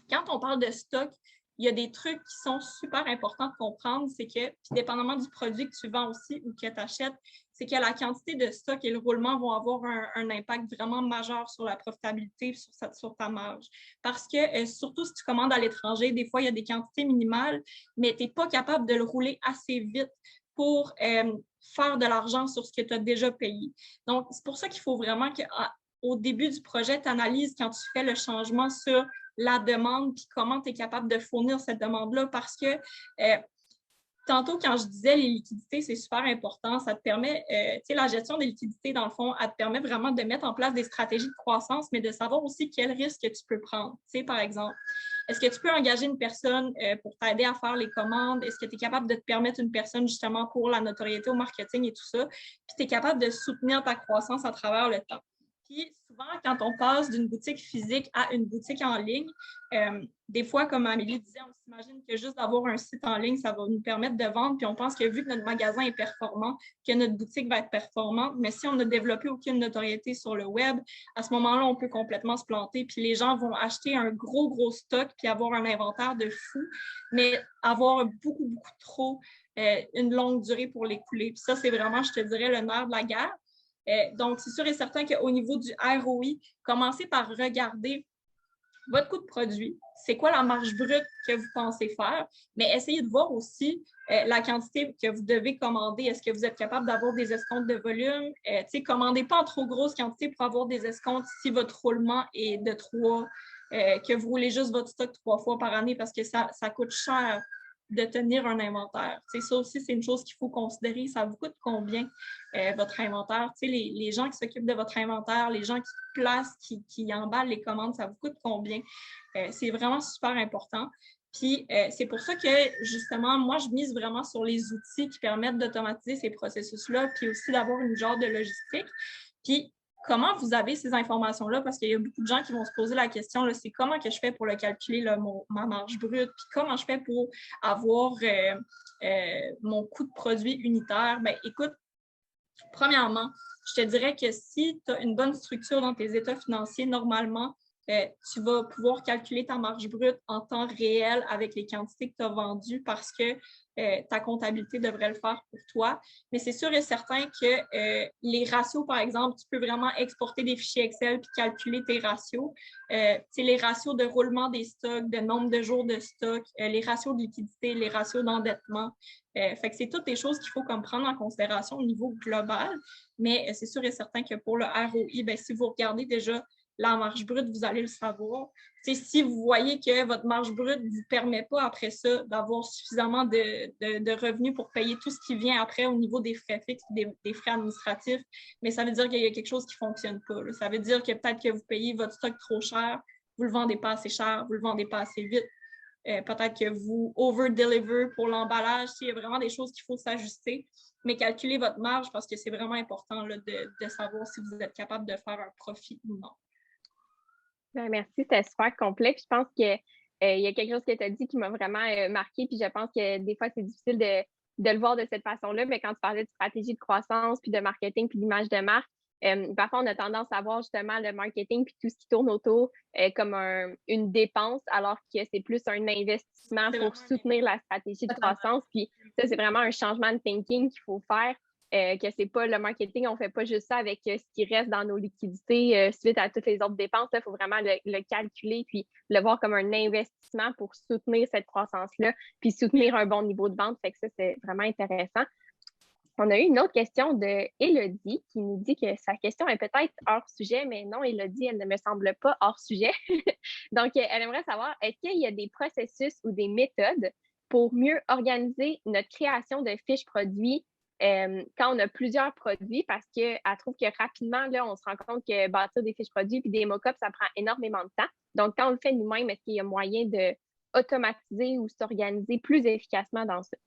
Quand on parle de stock, il y a des trucs qui sont super importants de comprendre, c'est que, puis dépendamment du produit que tu vends aussi ou que tu achètes, c'est que la quantité de stock et le roulement vont avoir un impact vraiment majeur sur la profitabilité et sur ta marge. Parce que, surtout si tu commandes à l'étranger, des fois, il y a des quantités minimales, mais tu n'es pas capable de le rouler assez vite pour faire de l'argent sur ce que tu as déjà payé. Donc, c'est pour ça qu'il faut vraiment qu'au début du projet, tu analyses quand tu fais le changement sur la demande puis comment tu es capable de fournir cette demande-là parce que tantôt, quand je disais les liquidités, c'est super important. Ça te permet, tu sais, la gestion des liquidités, dans le fond, elle te permet vraiment de mettre en place des stratégies de croissance, mais de savoir aussi quels risques tu peux prendre. Tu sais, par exemple, est-ce que tu peux engager une personne pour t'aider à faire les commandes? Est-ce que tu es capable de te permettre une personne justement pour la notoriété au marketing et tout ça? Puis tu es capable de soutenir ta croissance à travers le temps. Puis souvent, quand on passe d'une boutique physique à une boutique en ligne, des fois, comme Amélie disait, on s'imagine que juste d'avoir un site en ligne, ça va nous permettre de vendre. Puis on pense que vu que notre magasin est performant, que notre boutique va être performante. Mais si on n'a développé aucune notoriété sur le web, à ce moment-là, on peut complètement se planter. Puis les gens vont acheter un gros stock puis avoir un inventaire de fou, mais avoir beaucoup trop une longue durée pour l'écouler. Puis ça, c'est vraiment, je te dirais, le nerf de la guerre. Donc, c'est sûr et certain qu'au niveau du ROI, commencez par regarder votre coût de produit, c'est quoi la marge brute que vous pensez faire, mais essayez de voir aussi la quantité que vous devez commander. Est-ce que vous êtes capable d'avoir des escomptes de volume? Commandez pas en trop grosse quantité pour avoir des escomptes si votre roulement est de 3, que vous roulez juste votre stock 3 fois par année parce que ça coûte cher de tenir un inventaire. Ça aussi, c'est une chose qu'il faut considérer. Ça vous coûte combien votre inventaire? Les gens qui s'occupent de votre inventaire, les gens qui placent, qui emballent les commandes, ça vous coûte combien? C'est vraiment super important. Puis, c'est pour ça que, justement, moi, je mise vraiment sur les outils qui permettent d'automatiser ces processus-là, puis aussi d'avoir une genre de logistique. Puis, comment vous avez ces informations-là? Parce qu'il y a beaucoup de gens qui vont se poser la question, c'est comment que je fais pour le calculer, là, ma marge brute, puis comment je fais pour avoir mon coût de produit unitaire? Bien, écoute, premièrement, je te dirais que si tu as une bonne structure dans tes états financiers, normalement, tu vas pouvoir calculer ta marge brute en temps réel avec les quantités que tu as vendues parce que ta comptabilité devrait le faire pour toi. Mais c'est sûr et certain que les ratios, par exemple, tu peux vraiment exporter des fichiers Excel puis calculer tes ratios. Les ratios de roulement des stocks, de nombre de jours de stock, les ratios de liquidité, les ratios d'endettement. Fait que c'est toutes des choses qu'il faut comme prendre en considération au niveau global. Mais c'est sûr et certain que pour le ROI, bien, si vous regardez déjà la marge brute, vous allez le savoir. Si vous voyez que votre marge brute ne vous permet pas après ça d'avoir suffisamment de revenus pour payer tout ce qui vient après au niveau des frais fixes, des frais administratifs, mais ça veut dire qu'il y a quelque chose qui ne fonctionne pas. Là. Ça veut dire que peut-être que vous payez votre stock trop cher, vous ne le vendez pas assez cher, vous ne le vendez pas assez vite. Peut-être que vous over-deliver pour l'emballage. Il y a vraiment des choses qu'il faut s'ajuster, mais calculez votre marge parce que c'est vraiment important là, de savoir si vous êtes capable de faire un profit ou non. Bien, merci, c'était super complet. Puis je pense que il y a quelque chose que tu as dit qui m'a vraiment marqué. Puis je pense que des fois, c'est difficile de le voir de cette façon-là, mais quand tu parlais de stratégie de croissance, puis de marketing, puis d'image de marque, parfois, on a tendance à voir justement le marketing puis tout ce qui tourne autour comme une dépense, alors que c'est plus un investissement pour soutenir la stratégie de croissance. Puis ça, c'est vraiment un changement de thinking qu'il faut faire, que c'est pas le marketing, on fait pas juste ça avec ce qui reste dans nos liquidités suite à toutes les autres dépenses. Il faut vraiment le calculer puis le voir comme un investissement pour soutenir cette croissance-là, puis soutenir un bon niveau de vente. Fait que ça, c'est vraiment intéressant. On a eu une autre question de Élodie qui nous dit que sa question est peut-être hors sujet, mais non, Élodie, elle ne me semble pas hors sujet. Donc, elle aimerait savoir, est-ce qu'il y a des processus ou des méthodes pour mieux organiser notre création de fiches produits quand on a plusieurs produits, parce qu'elle trouve que rapidement, là, on se rend compte que bâtir des fiches produits puis des mock-ups, ça prend énormément de temps. Donc, quand on le fait nous-mêmes, est-ce qu'il y a moyen de automatiser ou s'organiser plus efficacement dans ça?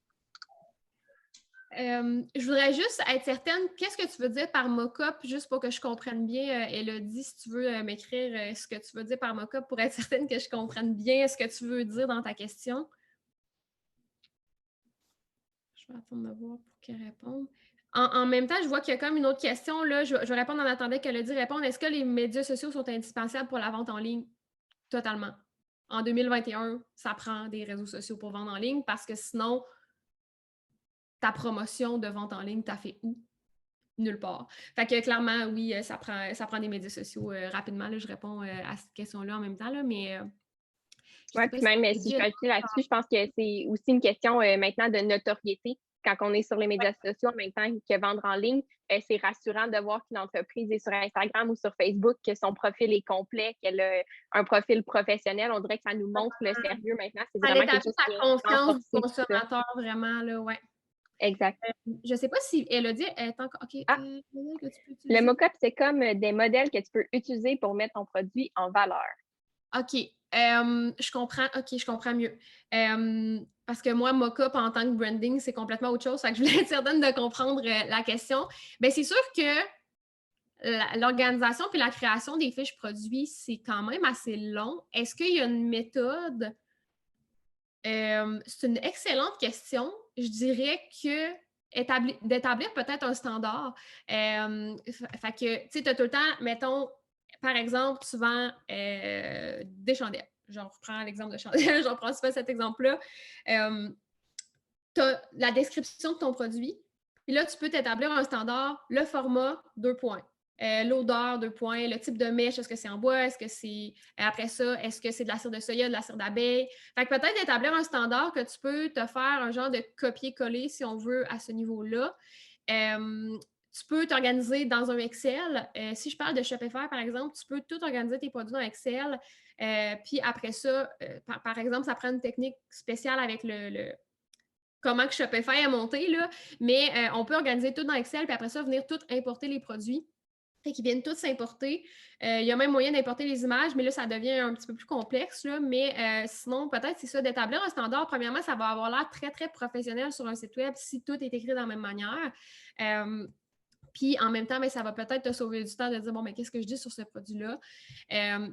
Je voudrais juste être certaine, qu'est-ce que tu veux dire par mock-up, juste pour que je comprenne bien, Élodie, si tu veux m'écrire ce que tu veux dire par mock-up pour être certaine que je comprenne bien ce que tu veux dire dans ta question. Je vais attendre de voir pour qu'elle réponde. En même temps, je vois qu'il y a comme une autre question. Là, je vais répondre en attendant qu'Élodie réponde. Est-ce que les médias sociaux sont indispensables pour la vente en ligne? Totalement. En 2021, ça prend des réseaux sociaux pour vendre en ligne parce que sinon, ta promotion de vente en ligne, t'as fait où? Nulle part. Fait que clairement, oui, ça prend des médias sociaux rapidement. Là, je réponds à cette question-là en même temps, là, mais... oui, puis même si je peux ajouter là-dessus, je pense que c'est aussi une question maintenant de notoriété. Quand on est sur les médias sociaux en même temps que vendre en ligne, c'est rassurant de voir qu'une entreprise est sur Instagram ou sur Facebook, que son profil est complet, qu'elle a un profil professionnel. On dirait que ça nous montre le sérieux maintenant. C'est vraiment quelque chose qui est confiance du consommateur, vraiment, là, ouais. Exact. Je ne sais pas si Élodie est encore... OK. Le mock-up, c'est comme des modèles que tu peux utiliser pour mettre ton produit en valeur. OK. Je comprends mieux. Parce que moi, mock-up en tant que branding, c'est complètement autre chose. Fait que je voulais être certaine de comprendre la question. Bien, c'est sûr que l'organisation puis la création des fiches produits, c'est quand même assez long. Est-ce qu'il y a une méthode? C'est une excellente question. Je dirais que d'établir peut-être un standard. Fait que, tu sais, tu as tout le temps, mettons, par exemple, tu vends des chandelles. J'en reprends l'exemple de chandelles, j'en prends souvent cet exemple-là. Tu as la description de ton produit, puis là, tu peux t'établir un standard, le format, 2 points. L'odeur, 2 points. Le type de mèche, est-ce que c'est en bois? Est-ce que c'est... Après ça, est-ce que c'est de la cire de soya, de la cire d'abeille? Fait que peut-être d'établir un standard que tu peux te faire un genre de copier-coller, si on veut, à ce niveau-là. Tu peux t'organiser dans un Excel. Si je parle de Shopify, par exemple, tu peux tout organiser tes produits dans Excel. Puis après ça, par exemple, ça prend une technique spéciale avec comment que Shopify est monté, là. Mais on peut organiser tout dans Excel, puis après ça, venir tout importer les produits. Fait qu'ils viennent tous s'importer. Il y a même moyen d'importer les images, mais là, ça devient un petit peu plus complexe. Là. Mais sinon, peut-être, c'est ça, d'établir un standard. Premièrement, ça va avoir l'air très, très professionnel sur un site web si tout est écrit de la même manière. Puis en même temps, bien, ça va peut-être te sauver du temps de dire, bon, mais qu'est-ce que je dis sur ce produit-là?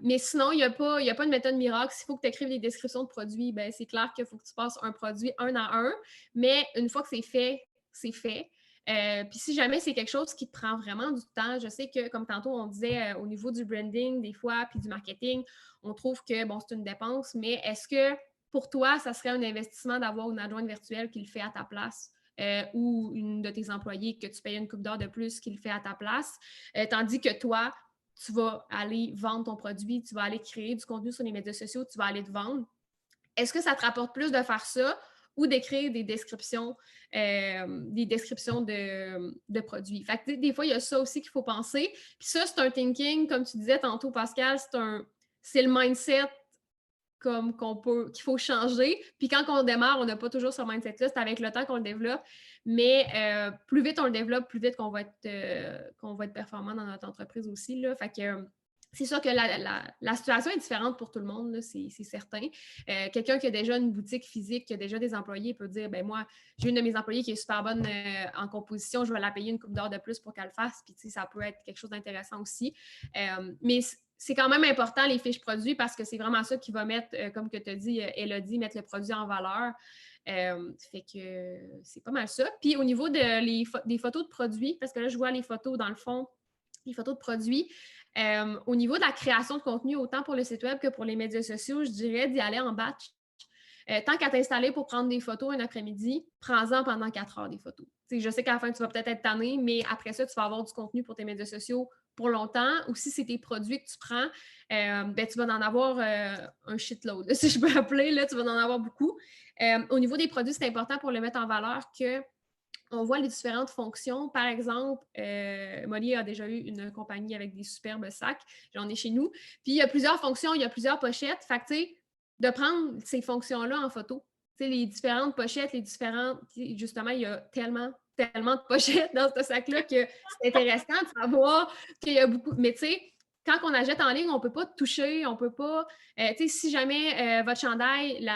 Mais sinon, il n'y a pas de méthode miracle. S'il faut que tu écrives des descriptions de produits, bien, c'est clair qu'il faut que tu passes un produit un à un. Mais une fois que c'est fait, c'est fait. Puis si jamais c'est quelque chose qui te prend vraiment du temps, je sais que, comme tantôt on disait, au niveau du branding, des fois, puis du marketing, on trouve que, bon, c'est une dépense, mais est-ce que pour toi, ça serait un investissement d'avoir une adjointe virtuelle qui le fait à ta place? Ou une de tes employés que tu payes une coupe d'heure de plus qui le fait à ta place, tandis que toi, tu vas aller vendre ton produit, tu vas aller créer du contenu sur les médias sociaux, tu vas aller te vendre. Est-ce que ça te rapporte plus de faire ça ou d'écrire des descriptions de produits? Fait que des fois, il y a ça aussi qu'il faut penser. Puis ça, c'est un thinking, comme tu disais tantôt, Pascal, c'est le mindset qu'il faut changer. Puis quand on démarre, on n'a pas toujours ce mindset-là. C'est avec le temps qu'on le développe. Mais plus vite on le développe, plus vite qu'on va être performant dans notre entreprise aussi. Là. Fait que c'est sûr que la situation est différente pour tout le monde, là, c'est certain. Quelqu'un qui a déjà une boutique physique, qui a déjà des employés, peut dire, ben moi, j'ai une de mes employées qui est super bonne en composition, je vais la payer une coupe d'heure de plus pour qu'elle le fasse. Puis, tu sais, ça peut être quelque chose d'intéressant aussi. Mais c'est quand même important, les fiches produits, parce que c'est vraiment ça qui va mettre, comme que tu as dit, Élodie, mettre le produit en valeur. Fait que c'est pas mal ça. Puis au niveau des photos de produits, parce que là, je vois les photos dans le fond, les photos de produits. Au niveau de la création de contenu, autant pour le site web que pour les médias sociaux, je dirais d'y aller en batch. Tant qu'à t'installer pour prendre des photos un après-midi, prends-en pendant 4 heures des photos. T'sais, je sais qu'à la fin, tu vas peut-être être tanné, mais après ça, tu vas avoir du contenu pour tes médias sociaux pour longtemps. Ou si c'est tes produits que tu prends, tu vas en avoir un shitload, si je peux appeler, là, tu vas en avoir beaucoup. Au niveau des produits, c'est important pour le mettre en valeur que on voit les différentes fonctions. Par exemple, Molly a déjà eu une compagnie avec des superbes sacs. J'en ai chez nous. Puis, il y a plusieurs fonctions, il y a plusieurs pochettes. Fait que, tu sais, de prendre ces fonctions-là en photo. Tu sais, les différentes pochettes, les différentes... Justement, il y a tellement de pochettes dans ce sac-là que c'est intéressant de savoir qu'il y a beaucoup... Mais tu sais, quand on achète en ligne, on ne peut pas toucher, on ne peut pas... tu sais, si jamais votre chandail,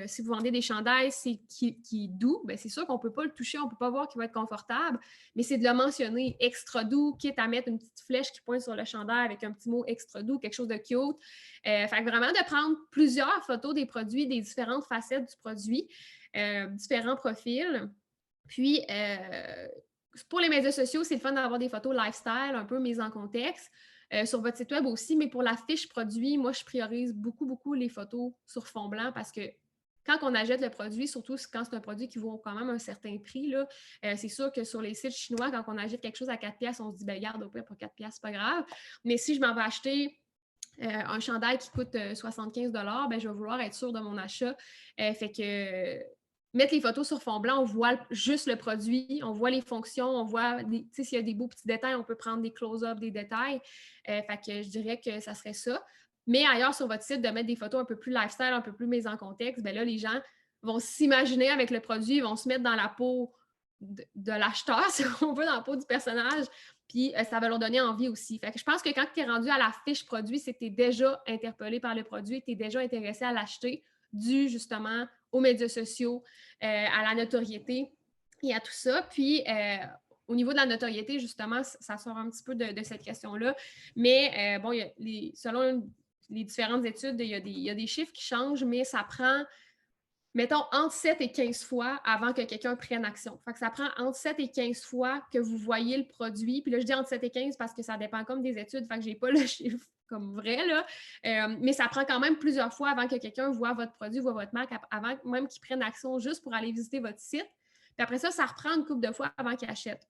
si vous vendez des chandails qui est doux, bien, c'est sûr qu'on ne peut pas le toucher, on ne peut pas voir qu'il va être confortable, mais c'est de le mentionner extra doux, quitte à mettre une petite flèche qui pointe sur le chandail avec un petit mot extra doux, quelque chose de cute. Fait que vraiment de prendre plusieurs photos des produits, des différentes facettes du produit, différents profils. Puis, pour les médias sociaux, c'est le fun d'avoir des photos lifestyle, un peu mises en contexte. Sur votre site web aussi, mais pour la fiche produit, moi, je priorise beaucoup, beaucoup les photos sur fond blanc parce que quand on achète le produit, surtout quand c'est un produit qui vaut quand même un certain prix, là, c'est sûr que sur les sites chinois, quand on achète quelque chose à 4$, on se dit, ben garde, au pire, pour 4$, c'est pas grave. Mais si je m'en vais acheter un chandail qui coûte 75$, ben, je vais vouloir être sûre de mon achat. Fait que mettre les photos sur fond blanc, on voit juste le produit, on voit les fonctions, on voit s'il y a des beaux petits détails, on peut prendre des close-up, des détails. Fait que je dirais que ça serait ça. Mais ailleurs sur votre site, de mettre des photos un peu plus lifestyle, un peu plus mises en contexte, ben là, les gens vont s'imaginer avec le produit, ils vont se mettre dans la peau de l'acheteur, si on veut, dans la peau du personnage. Puis ça va leur donner envie aussi. Fait que je pense que quand tu es rendu à la fiche produit, c'est que tu es déjà interpellé par le produit, tu es déjà intéressé à l'acheter, dû justement aux médias sociaux, à la notoriété et à tout ça. Puis, au niveau de la notoriété, justement, ça sort un petit peu de cette question-là. Mais bon, selon les différentes études, il y a des chiffres qui changent, mais ça prend, mettons, entre 7 et 15 fois avant que quelqu'un prenne action. Fait que ça prend entre 7 et 15 fois que vous voyez le produit. Puis là, je dis entre 7 et 15 parce que ça dépend comme des études. Fait que je n'ai pas le chiffre comme vrai, là. Mais ça prend quand même plusieurs fois avant que quelqu'un voit votre produit, voit votre marque, avant même qu'il prenne action juste pour aller visiter votre site. Puis après ça reprend une couple de fois avant qu'il achète.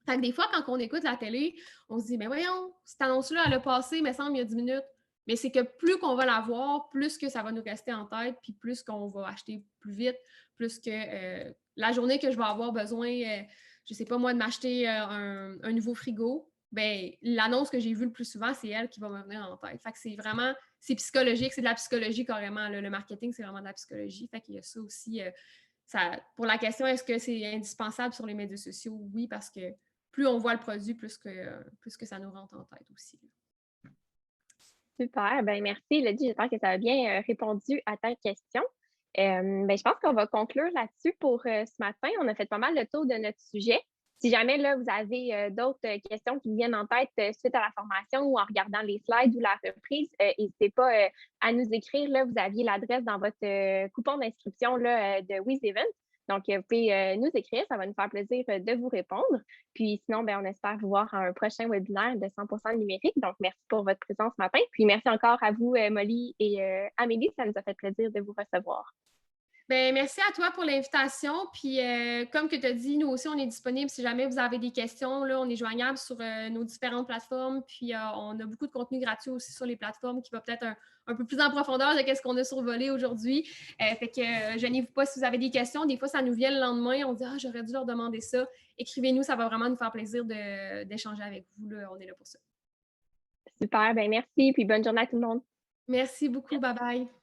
Fait que des fois, quand on écoute la télé, on se dit, mais voyons, cette annonce-là, elle a passé, me semble, il y a 10 minutes. Mais c'est que plus qu'on va la voir, plus que ça va nous rester en tête, puis plus qu'on va acheter plus vite, plus que la journée que je vais avoir besoin, je ne sais pas moi, de m'acheter un nouveau frigo, ben l'annonce que j'ai vue le plus souvent, c'est elle qui va me venir en tête. Fait que c'est psychologique, c'est de la psychologie carrément. Le marketing, c'est vraiment de la psychologie. Fait qu'il y a ça aussi. Pour la question, est-ce que c'est indispensable sur les médias sociaux? Oui, parce que plus on voit le produit, plus que ça nous rentre en tête aussi. Super, ben merci Elodie, j'espère que ça a bien répondu à ta question. Je pense qu'on va conclure là-dessus pour ce matin. On a fait pas mal le tour de notre sujet. Si jamais là, vous avez d'autres questions qui viennent en tête suite à la formation ou en regardant les slides ou la reprise, n'hésitez pas à nous écrire. Là, vous aviez l'adresse dans votre coupon d'inscription de WizEvent. Donc, vous pouvez nous écrire, ça va nous faire plaisir de vous répondre. Puis sinon, on espère vous voir à un prochain webinaire de 100% numérique. Donc, merci pour votre présence ce matin. Puis merci encore à vous, Molly et Amélie. Ça nous a fait plaisir de vous recevoir. Bien, merci à toi pour l'invitation. Puis, comme tu as dit, nous aussi, on est disponible si jamais vous avez des questions. Là, on est joignable sur nos différentes plateformes. Puis, on a beaucoup de contenu gratuit aussi sur les plateformes qui va peut-être un peu plus en profondeur de ce qu'on a survolé aujourd'hui. Fait que, gênez-vous pas si vous avez des questions. Des fois, ça nous vient le lendemain. On dit « Ah, j'aurais dû leur demander ça. » Écrivez-nous, ça va vraiment nous faire plaisir d'échanger avec vous. Là, on est là pour ça. Super, merci. Puis, bonne journée à tout le monde. Merci beaucoup. Bye-bye.